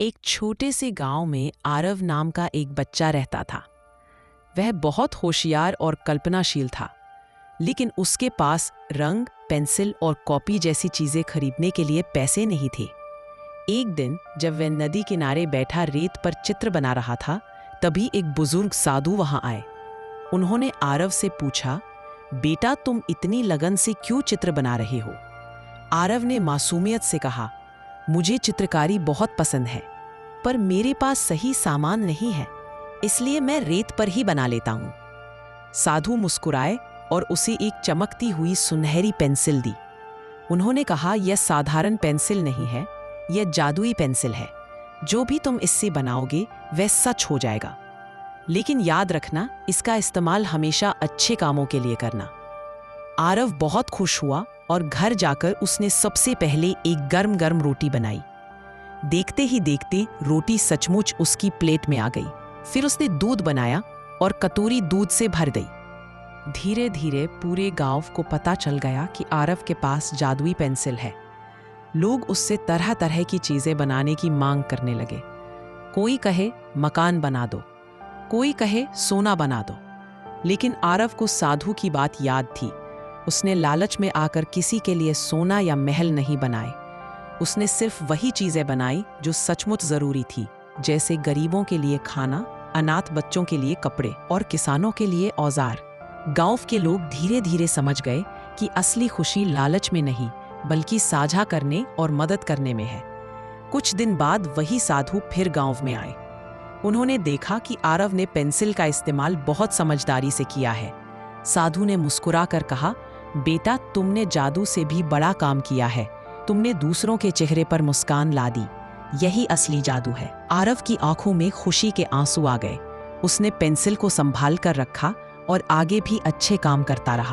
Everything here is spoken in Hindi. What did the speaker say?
एक छोटे से गांव में आरव नाम का एक बच्चा रहता था। वह बहुत होशियार और कल्पनाशील था, लेकिन उसके पास रंग, पेंसिल और कॉपी जैसी चीजें खरीदने के लिए पैसे नहीं थे। एक दिन जब वह नदी किनारे बैठा रेत पर चित्र बना रहा था, तभी एक बुजुर्ग साधु वहां आए। उन्होंने आरव से पूछा, बेटा तुम इतनी लगन से क्यों चित्र बना रहे हो? आरव ने मासूमियत से कहा, मुझे चित्रकारी बहुत पसंद है, पर मेरे पास सही सामान नहीं है, इसलिए मैं रेत पर ही बना लेता हूं। साधु मुस्कुराए और उसे एक चमकती हुई सुनहरी पेंसिल दी। उन्होंने कहा, यह साधारण पेंसिल नहीं है, यह जादुई पेंसिल है। जो भी तुम इससे बनाओगे वह सच हो जाएगा, लेकिन याद रखना, इसका इस्तेमाल हमेशा अच्छे कामों के लिए करना। आरव बहुत खुश हुआ और घर जाकर उसने सबसे पहले एक गर्म गर्म रोटी बनाई। देखते ही देखते रोटी सचमुच उसकी प्लेट में आ गई। फिर उसने दूध बनाया और कटोरी दूध से भर दी। धीरे धीरे पूरे गांव को पता चल गया कि आरव के पास जादुई पेंसिल है। लोग उससे तरह तरह की चीजें बनाने की मांग करने लगे। कोई कहे मकान बना दो, कोई कहे सोना बना दो, लेकिन आरव को साधु की बात याद थी। उसने लालच में आकर किसी के लिए सोना या महल नहीं बनाए। उसने सिर्फ वही चीजें बनाई जो सचमुच जरूरी थी, जैसे गरीबों के लिए खाना, अनाथ बच्चों के लिए कपड़े और किसानों के लिए औजार। गांव के लोग धीरे धीरे समझ गए कि असली खुशी लालच में नहीं, बल्कि साझा करने और मदद करने में है। कुछ दिन बाद वही साधु फिर गांव में आए। उन्होंने देखा कि आरव ने पेंसिल का इस्तेमाल बहुत समझदारी से किया है। साधु ने मुस्कुराकर कहा, बेटा तुमने जादू से भी बड़ा काम किया है। तुमने दूसरों के चेहरे पर मुस्कान ला दी। यही असली जादू है। आरव की आंखों में खुशी के आंसू आ गए। उसने पेंसिल को संभाल कर रखा और आगे भी अच्छे काम करता रहा।